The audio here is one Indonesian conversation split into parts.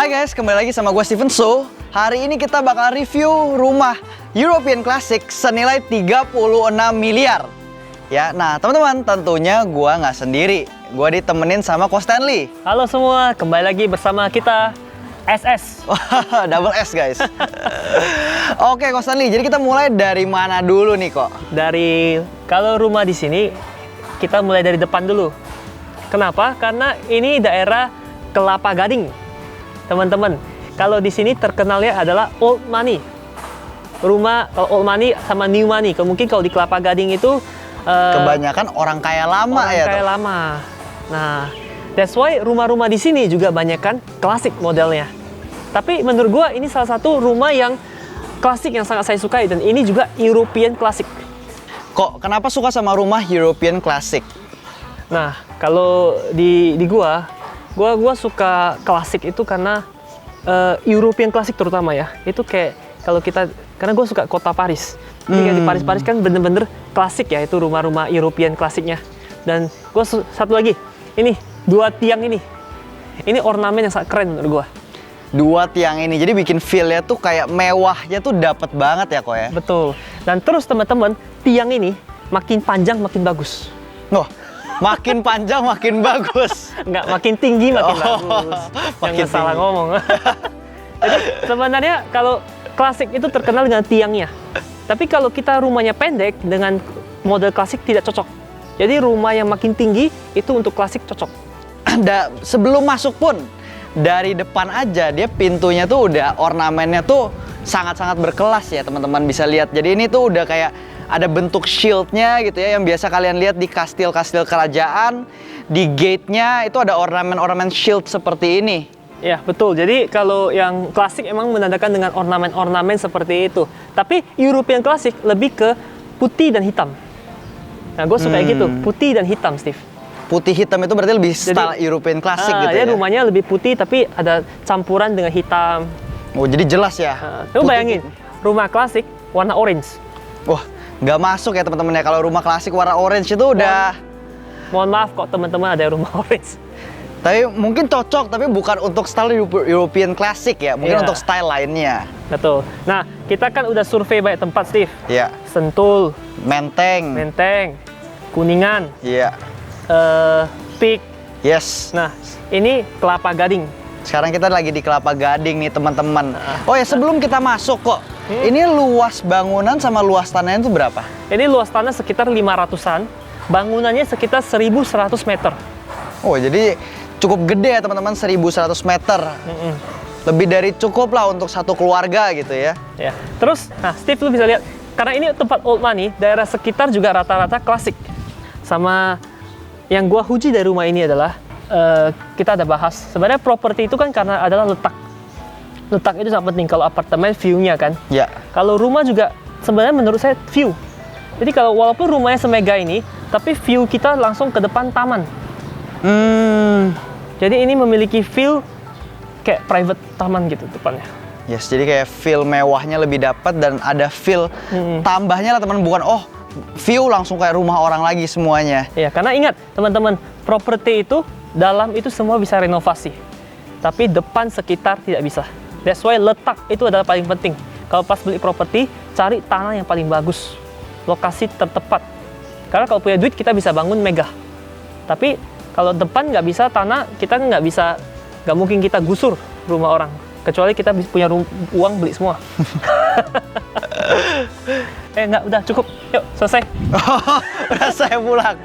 Hai guys, kembali lagi sama gue Steven. So, hari ini kita bakal review rumah European Classic senilai 36 miliar. Ya, nah teman-teman, tentunya gue nggak sendiri. Gue ditemenin sama Ko Stanley. Halo semua, kembali lagi bersama kita SS. Double S guys. Oke Ko Stanley, jadi kita mulai dari mana dulu nih kok? Kalau rumah di sini, kita mulai dari depan dulu. Kenapa? Karena ini daerah Kelapa Gading, teman-teman. Kalau di sini terkenalnya adalah old money. Rumah old money sama new money. Mungkin kalau di Kelapa Gading itu kebanyakan orang kaya lama orang ya. kaya lama. Nah, that's why rumah-rumah di sini juga banyak kan klasik modelnya. Tapi menurut gua ini salah satu rumah yang klasik yang sangat saya sukai, dan ini juga European klasik. Kok kenapa suka sama rumah European Classic? Nah, kalau di gua suka klasik itu karena European klasik terutama ya. Itu kayak karena gue suka kota Paris. Jadi kayak di Paris kan bener-bener klasik ya, itu rumah-rumah European klasiknya. Dan gue satu lagi, ini dua tiang ini ornamen yang sangat keren menurut gue. Dua tiang ini, jadi bikin feel-nya tuh kayak mewahnya tuh dapet banget ya kok ya. Betul. Dan terus teman-teman, tiang ini makin panjang makin bagus. Wah, makin panjang makin bagus. Enggak, makin tinggi makin bagus. Makin Jangan salah tinggi. ngomong. Jadi sebenarnya kalau klasik itu terkenal dengan tiangnya. Tapi kalau kita rumahnya pendek dengan model klasik tidak cocok. Jadi rumah yang makin tinggi itu untuk klasik cocok. Sebelum masuk pun dari depan aja dia pintunya tuh udah ornamennya tuh sangat-sangat berkelas ya teman-teman bisa lihat. Jadi ini tuh udah kayak ada bentuk shieldnya gitu ya, yang biasa kalian lihat di kastil-kastil kerajaan. Di gate-nya itu ada ornamen-ornamen shield seperti ini. Ya, betul. Jadi kalau yang klasik emang menandakan dengan ornamen-ornamen seperti itu. Tapi European klasik lebih ke putih dan hitam. Nah, gue suka kayak gitu, putih dan hitam, Steve. Putih hitam itu berarti lebih style European klasik gitu ya. Rumahnya lebih putih tapi ada campuran dengan hitam. Oh, jadi jelas ya. Coba bayangin, rumah klasik warna orange. Wah, nggak masuk ya teman-teman ya, kalau rumah klasik warna orange itu udah. Mohon maaf kok teman-teman ada rumah orange. Tapi mungkin cocok, tapi bukan untuk style European Classic ya, mungkin untuk style lainnya. Betul. Nah, kita kan udah survei banyak tempat, Steve. Iya. Sentul, Menteng, Kuningan, iya, Peak. yes. Nah, ini Kelapa Gading. Sekarang kita lagi di Kelapa Gading nih teman-teman. Oh ya, sebelum kita masuk kok, ini luas bangunan sama luas tanahnya itu berapa? Ini luas tanah sekitar 500-an, bangunannya sekitar 1.100 meter. Oh, jadi cukup gede ya teman-teman, 1.100 meter. Lebih dari cukup lah untuk satu keluarga gitu ya. Ya. Terus, nah Steve lu bisa lihat, karena ini tempat old money, daerah sekitar juga rata-rata klasik. Sama yang gua puji dari rumah ini adalah kita ada bahas. Sebenarnya properti itu kan karena adalah letak. Letak itu sangat penting. Kalau apartemen view-nya kan. Ya. Kalau rumah juga sebenarnya menurut saya view. Jadi kalau walaupun rumahnya semega ini, tapi view kita langsung ke depan taman. Jadi ini memiliki feel kayak private taman gitu depannya. Yes, jadi kayak feel mewahnya lebih dapat dan ada feel tambahnya lah teman, bukan view langsung kayak rumah orang lagi semuanya. Ya, karena ingat teman-teman, properti itu dalam itu semua bisa renovasi. Tapi depan sekitar tidak bisa. That's why letak itu adalah paling penting. Kalau pas beli properti, cari tanah yang paling bagus. Lokasi tertepat. Karena kalau punya duit kita bisa bangun megah. Tapi kalau depan nggak bisa tanah, kita nggak mungkin kita gusur rumah orang. Kecuali kita punya uang beli semua. Nggak, udah cukup. Yuk, selesai. Udah saya pulang.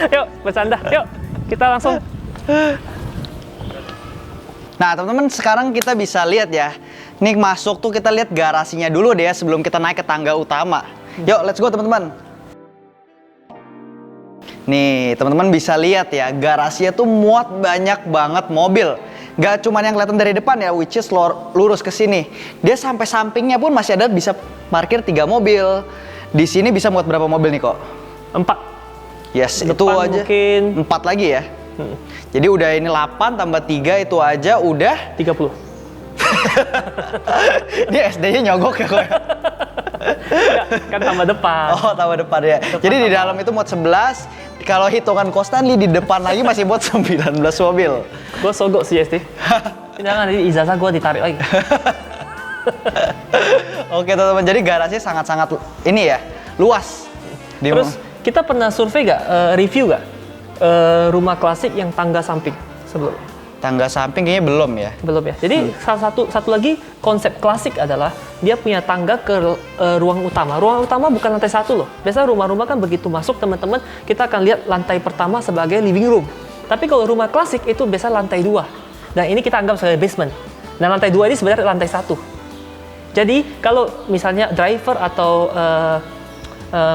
Yuk, bercanda. Yuk, kita langsung. Nah, teman-teman, sekarang kita bisa lihat ya. Nih masuk tuh kita lihat garasinya dulu deh ya sebelum kita naik ke tangga utama. Yuk, let's go teman-teman. Nih, teman-teman bisa lihat ya, garasinya tuh muat banyak banget mobil. Gak cuma yang kelihatan dari depan ya, which is lurus ke sini. Dia sampai sampingnya pun masih ada bisa parkir 3 mobil. Di sini bisa muat berapa mobil nih kok? 4. Yes, Depan itu aja. Mungkin 4 lagi ya. Jadi udah ini 8 tambah 3 itu aja udah 30. Dia SD-nya nyogok ya kok. Kan tambah depan. Oh, tambah depan ya. Jadi di dalam itu muat 11. Kalau hitungan Ko Stanley di depan lagi masih buat 19 mobil. Gue sogok sih, Esti. Jangan nanti ijazah gue ditarik lagi. Oke teman-teman, jadi garasinya sangat-sangat ini ya, luas. Terus kita pernah survei review rumah klasik yang tangga samping sebelum? Tangga samping kayaknya belum ya. Belum ya. Jadi salah satu lagi konsep klasik adalah dia punya tangga ke ruang utama. Ruang utama bukan lantai 1 loh. Biasanya rumah-rumah kan begitu masuk teman-teman kita akan lihat lantai pertama sebagai living room. Tapi kalau rumah klasik itu biasa lantai 2. Dan ini kita anggap sebagai basement. Dan lantai 2 ini sebenarnya lantai 1. Jadi kalau misalnya driver atau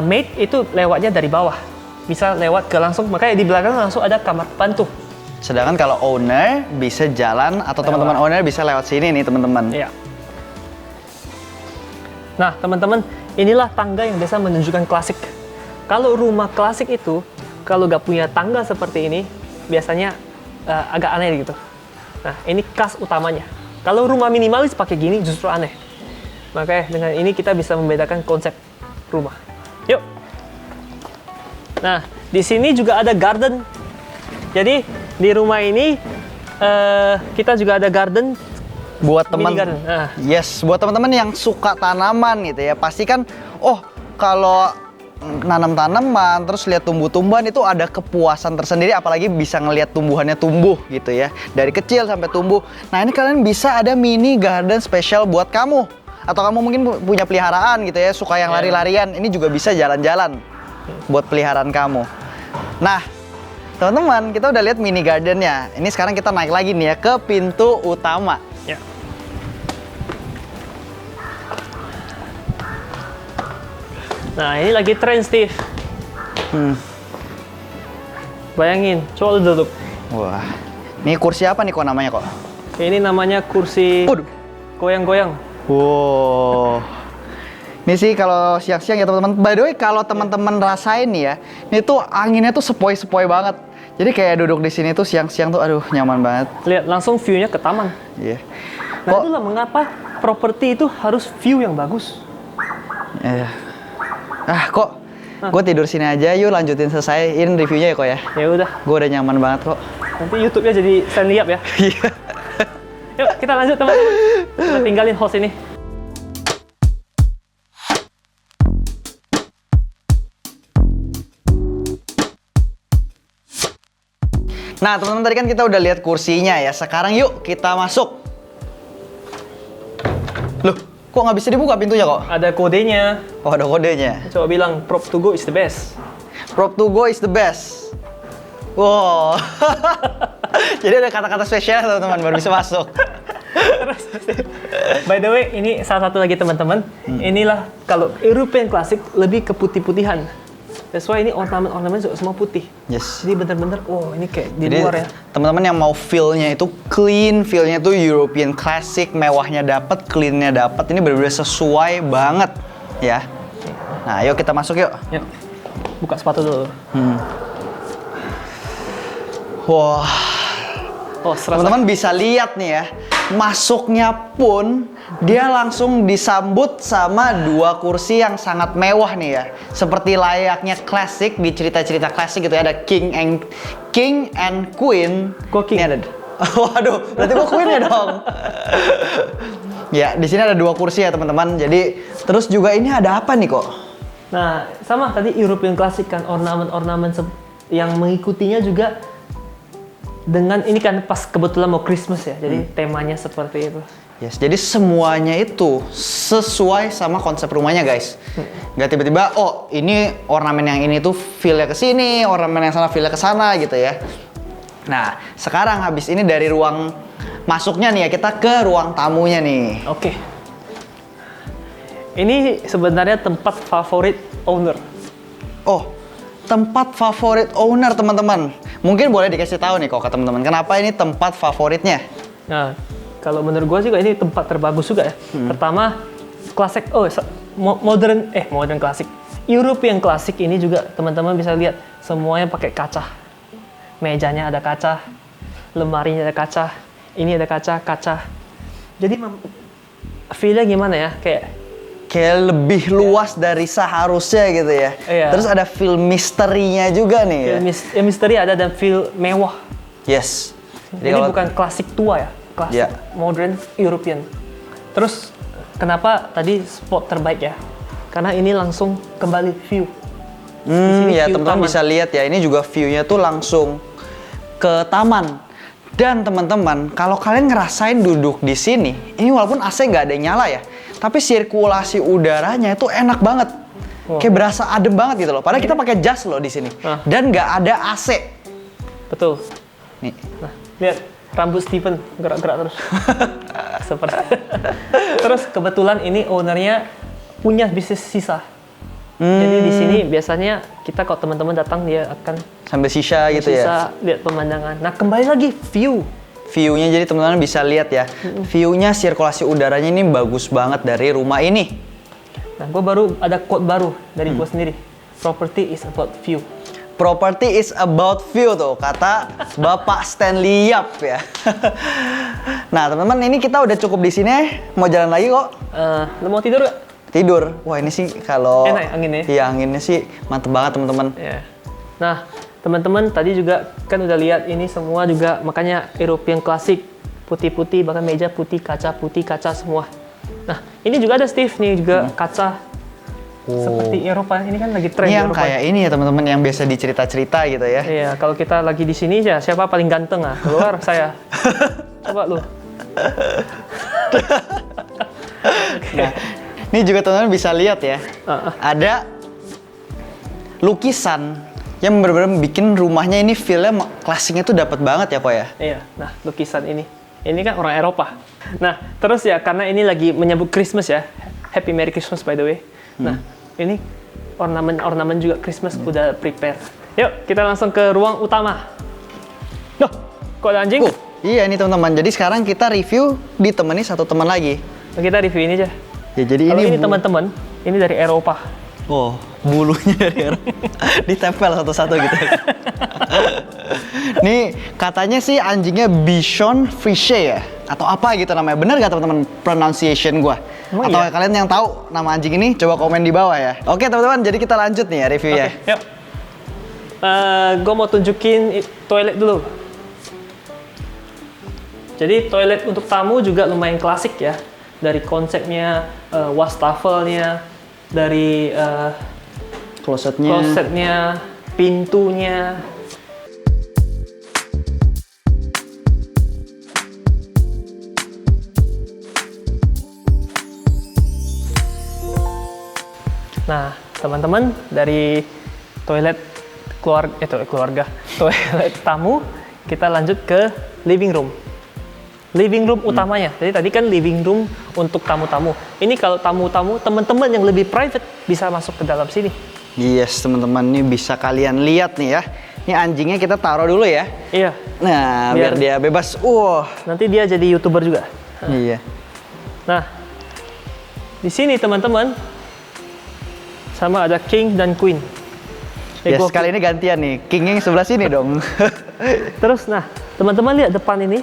maid itu lewatnya dari bawah, bisa lewat ke langsung, makanya di belakang langsung ada kamar pembantu. Sedangkan kalau owner bisa jalan atau teman-teman owner bisa lewat sini nih teman-teman. Iya. Nah teman-teman, inilah tangga yang biasa menunjukkan klasik. Kalau rumah klasik itu, kalau nggak punya tangga seperti ini, biasanya agak aneh gitu. Nah ini khas utamanya. Kalau rumah minimalis pakai gini justru aneh. Makanya dengan ini kita bisa membedakan konsep rumah. Yuk. Nah, di sini juga ada garden. Jadi di rumah ini kita juga ada garden. Buat teman, garden. Nah. Yes, buat teman-teman yang suka tanaman gitu ya, pasti kan, oh kalau nanam tanaman terus lihat tumbuh-tumbuhan itu ada kepuasan tersendiri, apalagi bisa ngelihat tumbuhannya tumbuh gitu ya, dari kecil sampai tumbuh. Nah ini kalian bisa ada mini garden spesial buat kamu. Atau kamu mungkin punya peliharaan gitu ya, suka yang lari-larian, ini juga bisa jalan-jalan buat peliharaan kamu. Nah, teman-teman, kita udah lihat mini gardennya. Ini sekarang kita naik lagi nih ya ke pintu utama. Ya. Nah, ini lagi tren, Steve. Bayangin, coba lu duduk. Wah, ini kursi apa nih kok namanya kok? Ini namanya kursi goyang-goyang. Wow. Ini sih kalau siang-siang ya teman-teman. By the way, kalau teman-teman rasain nih ya, ini tuh anginnya tuh sepoi-sepoi banget. Jadi kayak duduk di sini tuh siang-siang tuh aduh nyaman banget. Lihat langsung view-nya ke taman. Iya. Nah, itulah mengapa properti itu harus view yang bagus. Iya. Kok gue tidur sini aja, yuk lanjutin selesaiin reviewnya ya kok ya. Ya udah, Gue udah nyaman banget kok. nanti YouTube-nya jadi stand up ya. Iya. Yuk, kita lanjut teman-teman. Kita tinggalin host ini. Nah teman-teman, tadi kan kita udah lihat kursinya ya. Sekarang yuk kita masuk. Loh, kok nggak bisa dibuka pintunya kok? Ada kodenya. Oh, ada kodenya. Coba bilang prop to go is the best. Prop to go is the best. Wow. Jadi ada kata-kata spesial teman-teman baru bisa masuk. By the way, ini salah satu lagi teman-teman. Inilah kalau European Classic lebih ke putih-putihan. That's why ini ornamen-ornamen semua putih. Yes. Jadi bener-bener, oh ini kayak di Jadi luar ya. teman-teman yang mau feel-nya itu clean, feel-nya itu European Classic, mewahnya dapat, clean-nya dapat. Ini benar-benar sesuai banget ya. Nah, yuk kita masuk yuk. Yuk, buka sepatu dulu. Wah. Oh, serasa. Teman-teman bisa lihat nih ya, masuknya pun dia langsung disambut sama dua kursi yang sangat mewah nih ya. Seperti layaknya klasik di cerita-cerita klasik gitu ya, ada King and Queen. Gua King. Ini ada. Waduh, berarti gua Queen ya dong. Ya, di sini ada dua kursi ya teman-teman. Jadi terus juga ini ada apa nih kok? Nah, sama tadi European Classic kan, ornamen-ornamen yang mengikutinya juga dengan ini kan pas kebetulan mau Christmas ya, jadi temanya seperti itu. Yes, jadi semuanya itu sesuai sama konsep rumahnya guys. Nggak tiba-tiba, oh ini ornamen yang ini tuh feel-nya ke sini, ornamen yang sana feel-nya ke sana gitu ya. Nah, sekarang habis ini dari ruang masuknya nih ya, kita ke ruang tamunya nih. Oke. Ini sebenarnya tempat favorit owner. Oh, tempat favorit owner teman-teman. Mungkin boleh dikasih tahu nih kok ke teman-teman, kenapa ini tempat favoritnya? Nah, kalau menurut gua juga ini tempat terbagus juga ya. Pertama, klasik, modern klasik. European klasik ini juga teman-teman bisa lihat semuanya pakai kaca. Mejanya ada kaca, lemarinya ada kaca, ini ada kaca. Jadi feel-nya gimana ya? Kayak lebih luas dari seharusnya gitu ya. Iya. Terus ada feel misterinya juga nih ya. Misteri ada dan feel mewah. Yes. Jadi bukan klasik tua ya. klasik, Ya. modern, European. Terus kenapa tadi spot terbaik ya? Karena ini langsung kembali view. Di sini Ya view teman-teman taman. bisa lihat ya, ini juga view-nya tuh langsung ke taman. Dan teman-teman, kalau kalian ngerasain duduk di sini, ini walaupun AC nggak ada yang nyala ya, tapi sirkulasi udaranya itu enak banget. Wah. Kayak berasa adem banget gitu loh. Padahal kita pakai jas loh di sini. Ah. Dan nggak ada AC. Betul. Nih. Nah, lihat rambut Steven gerak-gerak terus. Seperti. Terus kebetulan ini ownernya punya bisnis sisa. Jadi di sini biasanya kita kalau teman-teman datang dia akan Sambil sisa gitu ya. sisa lihat pemandangan. Nah, kembali lagi view. View-nya jadi teman-teman bisa lihat ya. View-nya sirkulasi udaranya ini bagus banget dari rumah ini. Nah, gue baru ada quote baru dari gue sendiri. Property is about view. Property is about view tuh, kata Bapak Stanley Yap ya. Nah teman-teman, ini kita udah cukup di sini. Mau jalan lagi kok. Lo mau tidur gak? Tidur. Wah ini sih kalau Enak ya anginnya? Iya anginnya sih mantep banget teman-teman. Ya. Nah, teman-teman tadi juga kan udah lihat ini semua juga makanya European klasik, putih-putih, bahkan meja putih, kaca semua. Nah, ini juga ada Steve nih juga kaca seperti Eropa. Ini kan lagi tren Ini yang Eropa. kayak ini ya teman-teman yang biasa dicerita-cerita gitu ya. Iya, kalau kita lagi di sini ya siapa paling ganteng ah? Keluar saya. Coba lu. Nah, ini juga teman-teman bisa lihat ya. Ada lukisan yang benar-benar bikin rumahnya ini feel-nya klasiknya tuh dapat banget ya kok ya. Iya, nah lukisan ini. Ini kan orang Eropa. Nah, terus ya karena ini lagi menyambut Christmas ya. Happy Merry Christmas by the way. Nah, ini ornamen juga Christmas udah prepare. Yuk, kita langsung ke ruang utama. Loh, kok ada anjing? Iya ini teman-teman. Jadi sekarang kita review ditemani satu teman lagi. Kita review ini aja. Ya jadi Kalau ini bu- teman-teman, ini dari Eropa. Oh, bulunya dari ditempel satu-satu gitu. Nih katanya sih anjingnya Bichon Frise ya, atau apa gitu namanya. Bener gak teman-teman pronunciation gua? Emang Atau iya? kalian yang tahu nama anjing ini coba komen di bawah ya. Oke teman-teman, jadi kita lanjut nih ya reviewnya. Oke, yuk. Gue mau tunjukin toilet dulu. Jadi toilet untuk tamu juga lumayan klasik ya. Dari konsepnya, wastafelnya, dari klosetnya, pintunya. Nah, teman-teman dari toilet keluarga, toilet tamu, kita lanjut ke living room. Living room utamanya. Jadi tadi kan living room untuk tamu-tamu. Ini kalau tamu-tamu, teman-teman yang lebih private bisa masuk ke dalam sini. Yes teman-teman, ini bisa kalian lihat nih ya. Ini anjingnya kita taruh dulu ya. Iya. Nah, biar dia bebas. Nanti dia jadi YouTuber juga. Iya. Nah, di sini teman-teman sama ada king dan queen. Yes, kali ini gantian nih. King yang sebelah sini dong. Terus, nah, teman-teman lihat depan ini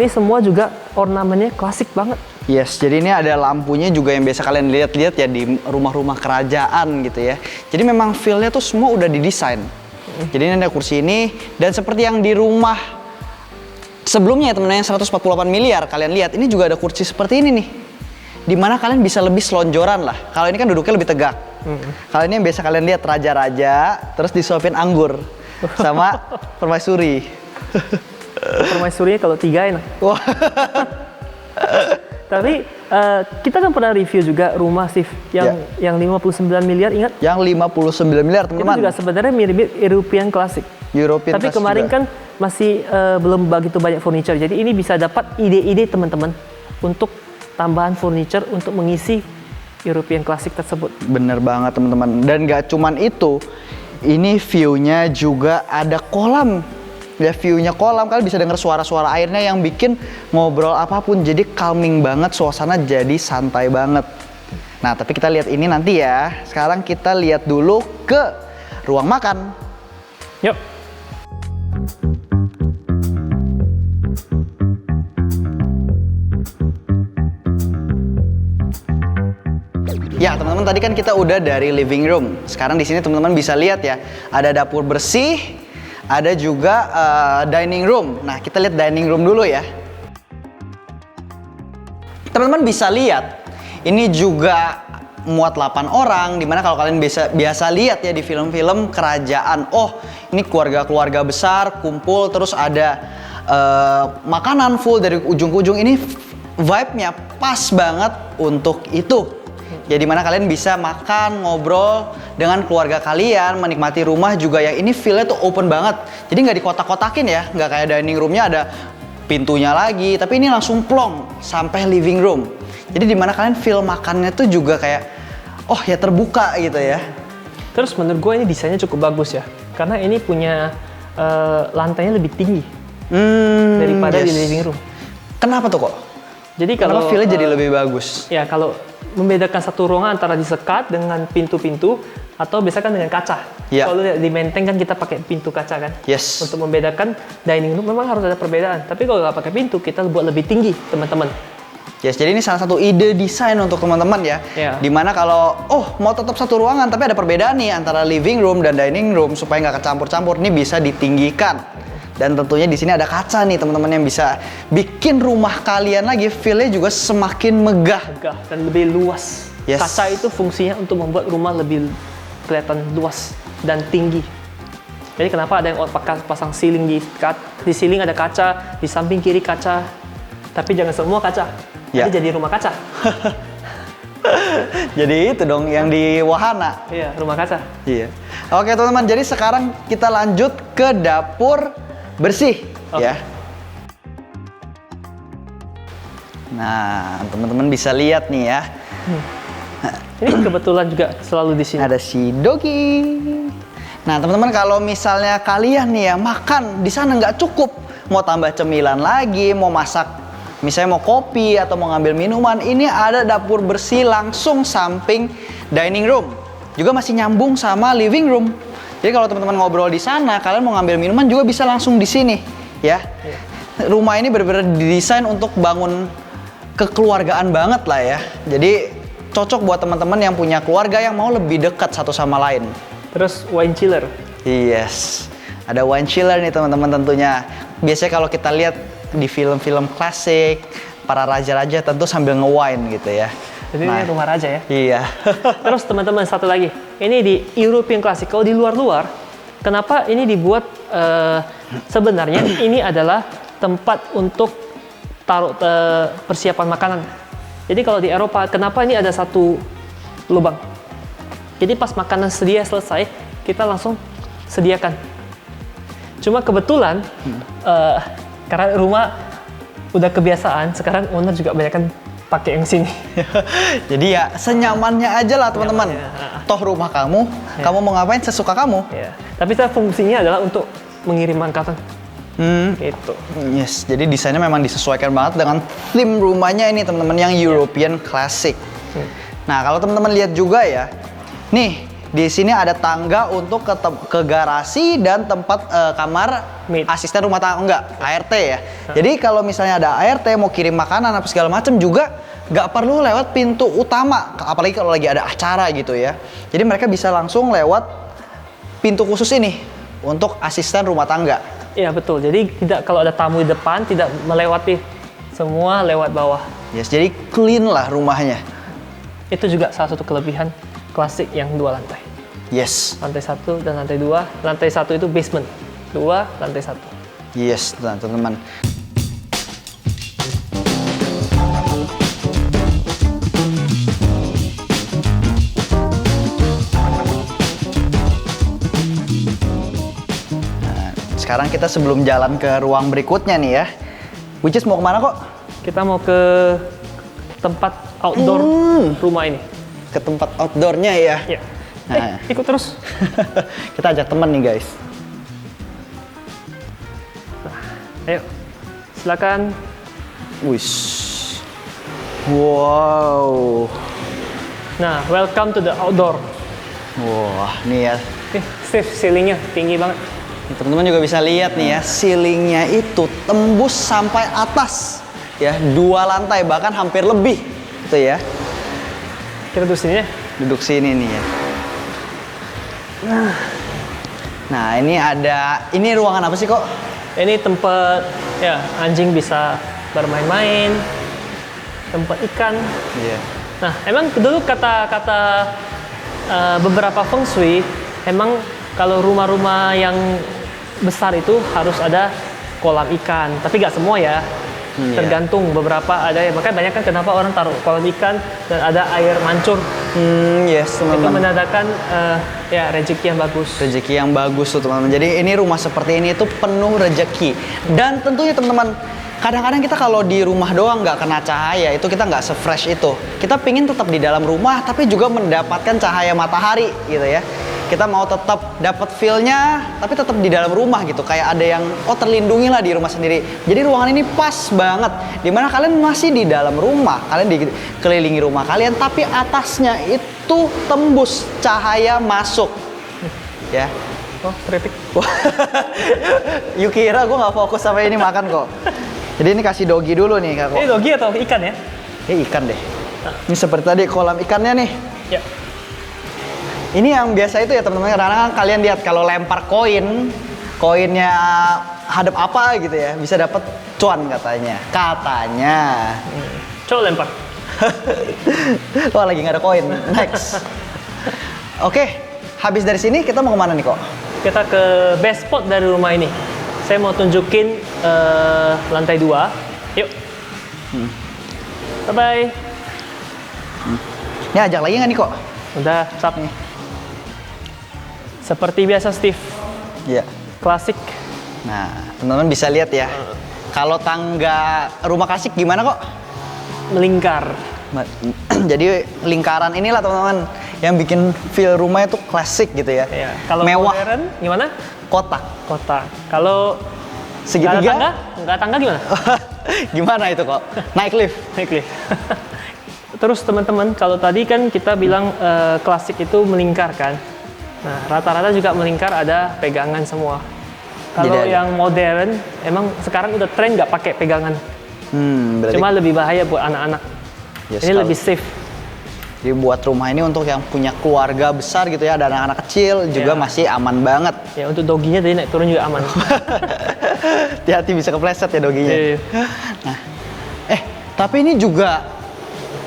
semua juga ornamennya klasik banget. Yes, jadi ini ada lampunya juga yang biasa kalian lihat-lihat ya di rumah-rumah kerajaan gitu ya. Jadi memang feel-nya tuh semua udah didesain. Jadi ini ada kursi ini, dan seperti yang di rumah sebelumnya ya teman-teman yang 148 miliar kalian lihat, ini juga ada kursi seperti ini nih. Dimana kalian bisa lebih selonjoran lah. Kalau ini kan duduknya lebih tegak. Kalau ini yang biasa kalian lihat raja-raja, terus disuapin anggur sama permaisuri. Permaisurinya kalau 3 enak. Wah. Tapi kita kan pernah review juga rumah Steve yang 59 miliar, ingat? Yang 59 miliar Itu teman-teman. juga sebenarnya mirip European Classic. European Tapi Classic kemarin juga. kan masih belum begitu banyak furniture. Jadi ini bisa dapat ide-ide teman-teman untuk tambahan furniture untuk mengisi European Classic tersebut. Bener banget teman-teman. Dan gak cuman itu, ini view-nya juga ada kolam. Ya view-nya kolam, kalian bisa dengar suara-suara airnya yang bikin ngobrol apapun. Jadi calming banget, suasana jadi santai banget. Nah tapi kita lihat ini nanti ya. Sekarang kita lihat dulu ke ruang makan. Yuk. Ya teman-teman, tadi kan kita udah dari living room. Sekarang di sini teman-teman bisa lihat ya, ada dapur bersih, ada juga dining room. Nah kita lihat dining room dulu ya. Teman-teman bisa lihat, ini juga muat 8 orang, dimana kalau kalian biasa lihat ya di film-film kerajaan, oh ini keluarga-keluarga besar kumpul terus ada makanan full dari ujung ke ujung. Ini vibe-nya pas banget untuk itu. Ya dimana kalian bisa makan, ngobrol dengan keluarga kalian, menikmati rumah juga yang ini feel-nya tuh open banget. Jadi nggak dikotak-kotakin ya, nggak kayak dining room-nya ada pintunya lagi, tapi ini langsung plong sampai living room. Jadi dimana kalian feel makannya tuh juga kayak oh ya terbuka gitu ya. Terus menurut gue ini desainnya cukup bagus ya, karena ini punya lantainya lebih tinggi daripada di living room. Kenapa tuh kok? Jadi kalau feel-nya jadi lebih bagus? Ya kalau membedakan satu ruangan antara disekat dengan pintu-pintu atau biasa kan dengan kaca. Ya. Kalau di Menteng kan kita pakai pintu kaca kan. Yes. Untuk membedakan dining room memang harus ada perbedaan. Tapi kalau nggak pakai pintu kita buat lebih tinggi teman-teman. Yes, jadi ini salah satu ide desain untuk teman-teman ya. Yeah. Dimana kalau mau tetap satu ruangan tapi ada perbedaan nih antara living room dan dining room supaya nggak kecampur-campur, ini bisa ditinggikan. Dan tentunya di sini ada kaca nih teman-teman yang bisa bikin rumah kalian lagi feel-nya juga semakin megah. Megah dan lebih luas. Yes. Kaca itu fungsinya untuk membuat rumah lebih kelihatan luas dan tinggi. Jadi kenapa ada yang pasang ceiling di ceiling ada kaca, di samping kiri kaca. Tapi jangan semua kaca. Ya. Jadi rumah kaca. Jadi itu dong yang di wahana. Iya, rumah kaca. Iya. Oke teman-teman, jadi sekarang kita lanjut ke dapur bersih ya. Nah, teman-teman bisa lihat nih ya. Ini kebetulan juga selalu di sini. Ada si Dogi. Nah, teman-teman kalau misalnya kalian nih ya makan di sana nggak cukup, mau tambah cemilan lagi, mau masak misalnya mau kopi atau mau ngambil minuman, ini ada dapur bersih langsung samping dining room. Juga masih nyambung sama living room. Jadi kalau teman-teman ngobrol di sana, kalian mau ngambil minuman juga bisa langsung di sini, ya. Rumah ini benar-benar didesain untuk bangun kekeluargaan banget lah ya. Jadi cocok buat teman-teman yang punya keluarga yang mau lebih dekat satu sama lain. Terus wine chiller. Yes, ada wine chiller nih teman-teman tentunya. Biasanya kalau kita lihat di film-film klasik, para raja-raja tentu sambil nge-wine gitu ya. Jadi ini rumah raja ya. Iya. Terus teman-teman satu lagi, ini di European Classic. Kalau di luar-luar, kenapa ini dibuat sebenarnya ini adalah tempat untuk taruh persiapan makanan. Jadi kalau di Eropa, kenapa ini ada satu lubang? Jadi pas makanan selesai, kita langsung sediakan. Cuma kebetulan karena rumah udah kebiasaan, sekarang owner juga banyak kan pakai yang sini. Jadi ya senyamannya aja lah teman-teman. Toh rumah kamu, kamu mau ngapain sesuka kamu. Ya. Tapi fungsinya adalah untuk mengirim makanan. Gitu. Yes, jadi desainnya memang disesuaikan banget dengan theme rumahnya ini teman-teman yang European Classic. Nah kalau teman-teman lihat juga ya, nih di sini ada tangga untuk ke garasi dan tempat kamar asisten rumah tangga, ART ya. Jadi kalau misalnya ada ART mau kirim makanan apa segala macam juga nggak perlu lewat pintu utama, apalagi kalau lagi ada acara gitu ya. Jadi mereka bisa langsung lewat pintu khusus ini untuk asisten rumah tangga. Iya betul. Jadi tidak kalau ada tamu di depan tidak melewati semua lewat bawah. Yes, jadi clean lah rumahnya. Itu juga salah satu kelebihan klasik yang 2 lantai. Yes. Lantai 1 dan lantai 2. Lantai 1 itu basement. 2, lantai 1. Yes, teman-teman. Nah, sekarang kita sebelum jalan ke ruang berikutnya nih ya. Which is mau kemana kok? Kita mau ke tempat outdoor rumah ini. Ke tempat outdoornya ya? Ya. Nah. Ikut terus. Kita ajak teman nih guys. Ayo, silakan. Wish. Wow. Nah, welcome to the outdoor. Wah, nih ya. Steve, ceilingnya tinggi banget. Teman-teman juga bisa lihat nih ya, ceilingnya itu tembus sampai atas. Ya, 2 lantai bahkan hampir lebih. Itu ya. Kita duduk sini ya. Duduk sini nih ya. Nah, ini ruangan apa sih kok? Ini tempat ya anjing bisa bermain-main. tempat ikan. Iya. Nah, emang dulu kata beberapa feng shui, emang kalau rumah-rumah yang besar itu harus ada kolam ikan. Tapi nggak semua ya. Iya. Tergantung, beberapa ada ya. Makanya banyak kan kenapa orang taruh kolam ikan dan ada air mancur. Yes, Itu teman-teman. menandakan ya rezeki yang bagus. Rezeki yang bagus tuh teman-teman. Jadi ini rumah seperti ini itu penuh rezeki. Dan tentunya teman-teman, kadang-kadang kita kalau di rumah doang nggak kena cahaya, itu kita nggak se-fresh itu. Kita pingin tetap di dalam rumah, tapi juga mendapatkan cahaya matahari gitu ya. Kita mau tetap dapat feel-nya, tapi tetap di dalam rumah gitu. Kayak ada yang, terlindungi lah di rumah sendiri. Jadi ruangan ini pas banget. Dimana kalian masih di dalam rumah, kalian dikelilingi rumah kalian, tapi atasnya itu tembus cahaya masuk. Ya. Oh, kritik. You kira gue nggak fokus sampai ini makan kok. Jadi ini kasih dogi dulu nih kak. Ini dogi atau ikan ya? Ikan deh. Ini seperti tadi kolam ikannya nih. Ya. Ini yang biasa itu ya teman-teman. Karena kalian lihat kalau lempar koinnya hadap apa gitu ya, bisa dapat cuan katanya. Coba lempar. Wah lagi nggak ada koin. Next. Oke, habis dari sini kita mau kemana nih kok? Kita ke best spot dari rumah ini. Saya mau tunjukin lantai 2. Yuk. Bye-bye. Ini ajak lagi nggak nih kok? Udah, sap nih. Seperti biasa Steve, Iya. klasik. Nah, teman-teman bisa lihat ya. Kalau tangga rumah klasik gimana kok? Melingkar. Jadi lingkaran inilah teman-teman yang bikin feel rumahnya tuh klasik gitu ya. Ya. Kalau mewah, modern gimana? kotak. Kotak. Kalau Segitiga? nggak ada tangga? Nggak ada tangga gimana? Gimana itu kok? Naik lift. Naik lift. Terus teman-teman, kalau tadi kan kita bilang klasik itu melingkar kan. Nah, rata-rata juga melingkar, ada pegangan semua. Kalau Jadi ada. yang modern, emang sekarang udah tren nggak pakai pegangan. Berarti Cuma lebih bahaya buat anak-anak. ya Ini sekali. lebih safe. Jadi buat rumah ini untuk yang punya keluarga besar gitu ya, ada anak-anak kecil juga Ya. masih aman banget. Ya untuk doginya tadi naik turun juga aman. Hati-hati bisa kepleset ya doginya. Iya. Nah, tapi ini juga,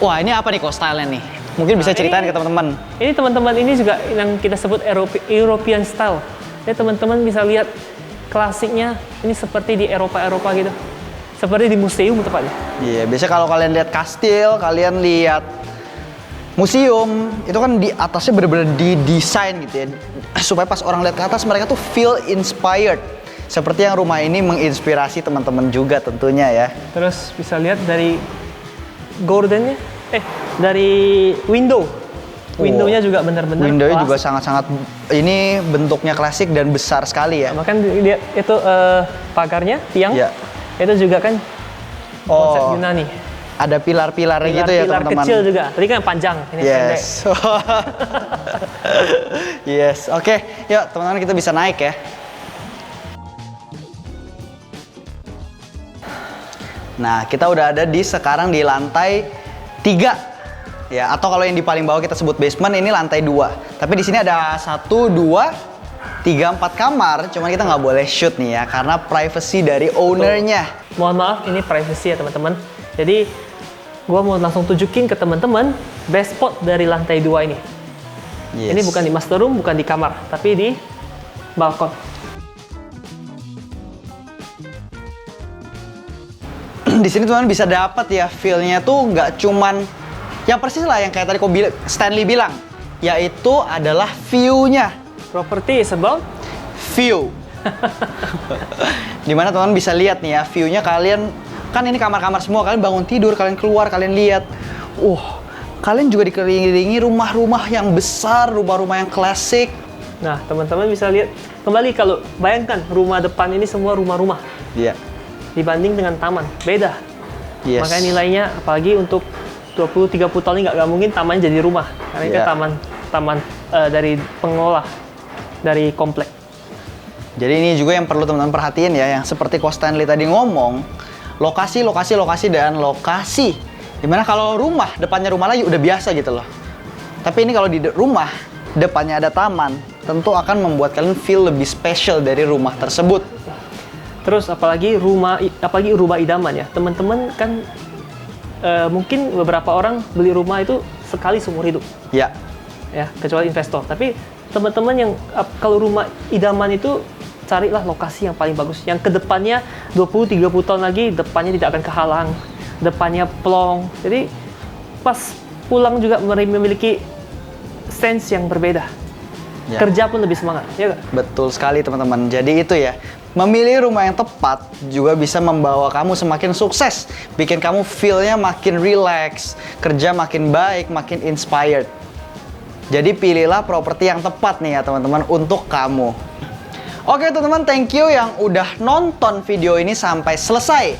wah ini apa nih kok stylenya nih? Mungkin bisa ceritain ke teman-teman. Ini teman-teman ini juga yang kita sebut European style. Ya teman-teman bisa lihat klasiknya ini seperti di Eropa gitu. Seperti di museum tepatnya. Iya, biasanya kalau kalian lihat kastil, kalian lihat museum, itu kan di atasnya bener-bener didesain gitu ya. Supaya pas orang lihat ke atas, mereka tuh feel inspired. Seperti yang rumah ini menginspirasi teman-teman juga tentunya ya. Terus bisa lihat dari gordennya, dari window. Windownya juga benar-benar Windownya juga klasik. sangat-sangat, ini bentuknya klasik dan besar sekali ya. Makanya lihat itu pagarnya, tiang. Iya. Itu juga kan konsep Yunani. Ada pilar-pilar gitu ya Pilar teman-teman. kecil juga. Tadi kan panjang, ini pendek. Yes. Yes. Oke, yuk teman-teman kita bisa naik ya. Nah, kita udah ada sekarang di lantai 3. Ya, atau kalau yang di paling bawah kita sebut basement, ini lantai 2. Tapi di sini ada 1, 2, 3, 4 kamar. Cuman kita nggak boleh shoot nih ya, karena privacy dari ownernya. Mohon maaf, ini privacy ya teman-teman. Jadi, gua mau langsung tunjukin ke teman-teman best spot dari lantai 2 ini. Yes. Ini bukan di master room, bukan di kamar, tapi di balkon. Di sini teman-teman bisa dapat ya feel-nya tuh nggak cuman yang persis lah yang kayak tadi Stanley bilang, yaitu adalah view-nya. Property is about View. Dimana teman-teman bisa lihat nih ya view-nya, kalian kan ini kamar-kamar semua, kalian bangun tidur, kalian keluar, kalian lihat. Kalian juga dikelilingi rumah-rumah yang besar, rumah-rumah yang klasik. Nah, teman-teman bisa lihat kembali, kalau bayangkan rumah depan ini semua rumah-rumah Iya. dibanding dengan taman, beda. Yes. Makanya nilainya apalagi untuk 20-30 tahun ini nggak mungkin taman jadi rumah. Karena itu Iya. taman dari pengelola, dari komplek. Jadi ini juga yang perlu teman-teman perhatiin ya, yang seperti Ko Stanley tadi ngomong, lokasi, dan lokasi. Dimana kalau rumah, depannya rumah lagi udah biasa gitu loh. Tapi ini kalau di rumah, depannya ada taman, tentu akan membuat kalian feel lebih special dari rumah tersebut. Terus apalagi rumah idaman ya, teman-teman kan mungkin beberapa orang beli rumah itu sekali seumur hidup. Ya. Ya, kecuali investor. Tapi teman-teman yang kalau rumah idaman itu carilah lokasi yang paling bagus. Yang kedepannya 20-30 tahun lagi depannya tidak akan kehalang, depannya plong. Jadi pas pulang juga memiliki sense yang berbeda. Ya. Kerja pun lebih semangat, ya nggak? Betul sekali teman-teman. Jadi itu ya, memilih rumah yang tepat juga bisa membawa kamu semakin sukses, bikin kamu feel-nya makin relax, kerja makin baik, makin inspired. Jadi pilihlah properti yang tepat nih ya teman-teman untuk kamu. Oke teman-teman, thank you yang udah nonton video ini sampai selesai.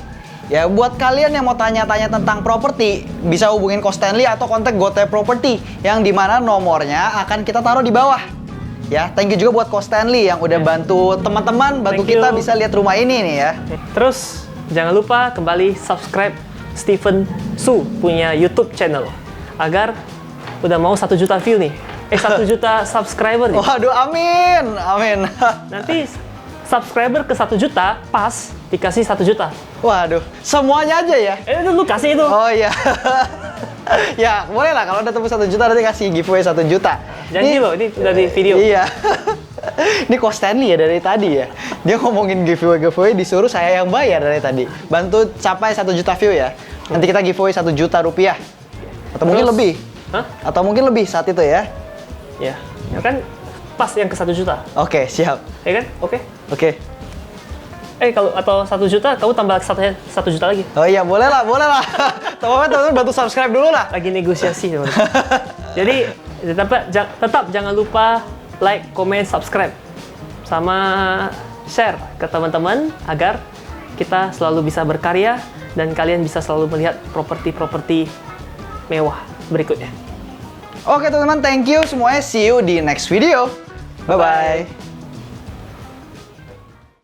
Ya buat kalian yang mau tanya-tanya tentang properti, bisa hubungin Ko Stanley atau kontak GoTe Property yang dimana nomornya akan kita taruh di bawah. Ya, thank you juga buat Ko Stanley yang udah bantu teman-teman, bantu Thank kita you. bisa lihat rumah ini nih ya. Terus jangan lupa kembali subscribe Stephen Su punya YouTube channel agar udah mau 1 juta view nih. 1 juta subscriber nih. Waduh, amin, amin. Nanti subscriber ke 1 juta pas dikasih 1 juta. Waduh, semuanya aja ya. Itu lu kasih itu. Oh iya. Ya, boleh lah kalau udah tembus 1 juta nanti kasih giveaway 1 juta. Janji loh, ini dari video. Iya. Ini Ko Stanley ya dari tadi ya. Dia ngomongin giveaway disuruh saya yang bayar dari tadi. Bantu capai 1 juta view ya. Nanti kita giveaway 1 juta rupiah. Atau mungkin Terus? lebih. Hah? Atau mungkin lebih saat itu ya. Ya, ya kan pas yang ke 1 juta. Oke, siap. Ya kan? Oke. Oke. Kalau atau 1 juta, kamu tambah 1 juta lagi. Oh iya, boleh lah, boleh lah. Teman-teman bantu subscribe dulu lah. Lagi negosiasi, teman. Jadi tetap jangan lupa like, comment, subscribe, sama share ke teman-teman agar kita selalu bisa berkarya dan kalian bisa selalu melihat properti-properti mewah berikutnya. Oke teman-teman, thank you semuanya. See you di next video. Bye-bye.